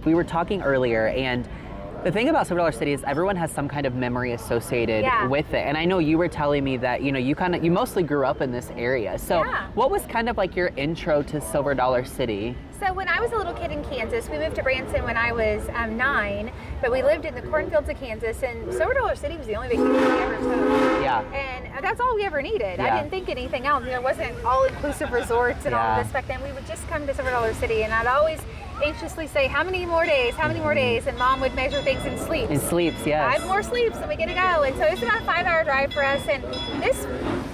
we were talking earlier, and the thing about Silver Dollar City is everyone has some kind of memory associated with it. And I know you were telling me that, you mostly grew up in this area. So what was kind of like your intro to Silver Dollar City? So when I was a little kid in Kansas, we moved to Branson when I was 9, but we lived in the cornfields of Kansas, and Silver Dollar City was the only vacation we ever took. Yeah. And that's all we ever needed. I didn't think anything else. There wasn't all-inclusive resorts and all of this back then. We would just come to Silver Dollar City, and I'd always anxiously say, how many more days, and Mom would measure things in sleeps. In sleeps, yes. 5 more sleeps and we get to go. And so it's about a 5-hour drive for us, and this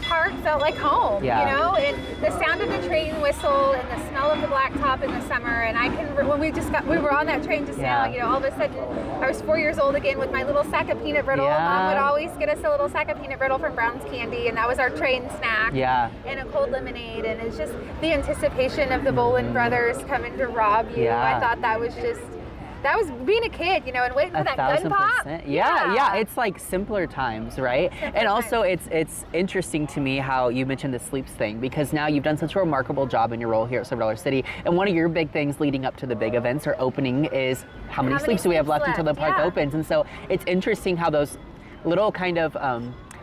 park felt like home, and the sound of the train whistle and the smell of the blacktop in the summer. And I can, when we were on that train to sail, all of a sudden I was 4 years old again with my little sack of peanut brittle. Mom would always get us a little sack of peanut brittle from Brown's Candy, and that was our train snack. And a cold lemonade, and it's just the anticipation of the Bolin brothers coming to rob you. I thought that was being a kid, and waiting for that gun pop. Yeah, it's like simpler times, right? And also it's interesting to me how you mentioned the sleeps thing, because now you've done such a remarkable job in your role here at Silver Dollar City. And one of your big things leading up to the big events or opening is how many sleeps do we have left until the park opens. And so it's interesting how those little kind of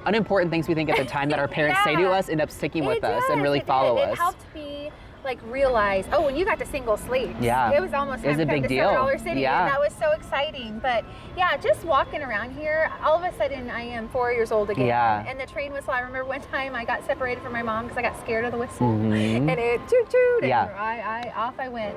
unimportant things we think at the time that our parents say to us end up sticking with us and really follow us. It helped me realize, when you got to single sleeps, it was almost time to come to Silver Dollar City, and that was so exciting. But just walking around here, all of a sudden I am 4 years old again, and the train whistle. I remember one time I got separated from my mom because I got scared of the whistle, and it toot, and off I went.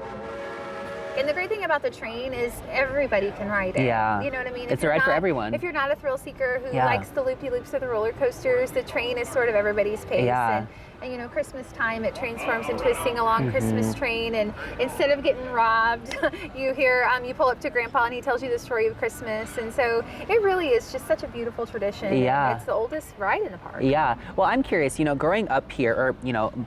And the great thing about the train is everybody can ride it. You know what I mean? It's a ride for everyone. If you're not a thrill seeker who likes the loopy-loops of the roller coasters, the train is sort of everybody's pace. And Christmas time, it transforms into a sing-along Christmas train, and instead of getting robbed, you hear, you pull up to Grandpa and he tells you the story of Christmas. And so it really is just such a beautiful tradition. It's the oldest ride in the park. Well, I'm curious, growing up here, or,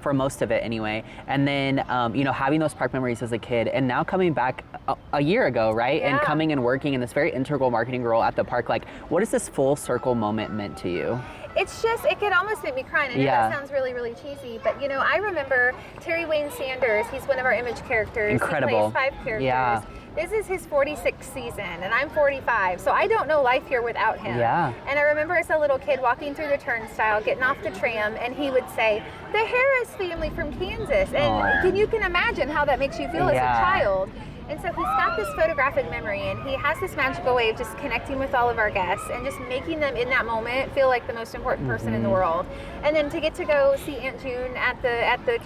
for most of it anyway, and then, having those park memories as a kid, and now coming back a year ago, right? And coming and working in this very integral marketing role at the park, what has this full circle moment meant to you? It's just, it could almost make me cry. And I know that sounds really, really cheesy, but I remember Terry Wayne Sanders. He's one of our image characters. Incredible. He plays 5 characters. This is his 46th season, and I'm 45, so I don't know life here without him. And I remember as a little kid walking through the turnstile, getting off the tram, and he would say, "The Harris family from Kansas." And you can imagine how that makes you feel as a child. And so he's got this photographic memory, and he has this magical way of just connecting with all of our guests and just making them in that moment feel like the most important person in the world. And then to get to go see Aunt June at the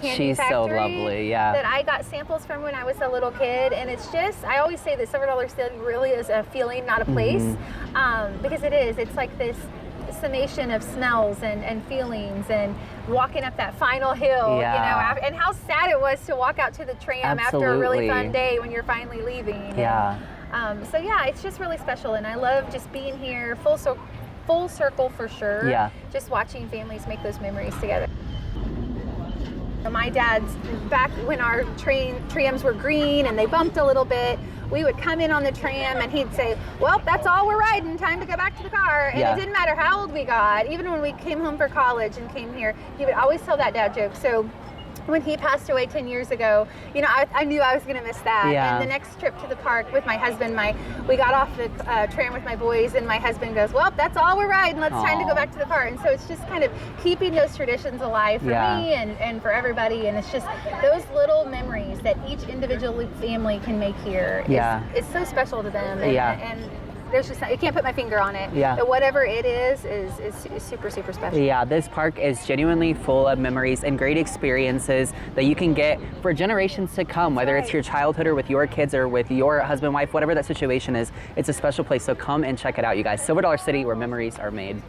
candy factory. She's so lovely, that I got samples from when I was a little kid. And it's just, I always say the Silver Dollar City really is a feeling, not a place, because it is. It's like this summation of smells and feelings, and walking up that final hill, and how sad it was to walk out to the tram after a really fun day when you're finally leaving. So it's just really special, and I love just being here full circle for sure. Just watching families make those memories together. My dad's, back when our trams were green and they bumped a little bit, we would come in on the tram and he'd say, "Well, that's all we're riding, time to go back to the car." And it didn't matter how old we got, even when we came home for college and came here, he would always tell that dad joke. So when he passed away 10 years ago, I knew I was going to miss that. And the next trip to the park with my husband, we got off the tram with my boys, and my husband goes, "Well, that's all we're riding. Let's time to go back to the car." And so it's just kind of keeping those traditions alive for me and for everybody. And it's just those little memories that each individual family can make here. It's so special to them. And there's just, I can't put my finger on it. But whatever it is super, super special. This park is genuinely full of memories and great experiences that you can get for generations to come, whether it's your childhood or with your kids or with your husband, wife, whatever that situation is. It's a special place, so come and check it out, you guys. Silver Dollar City, where memories are made.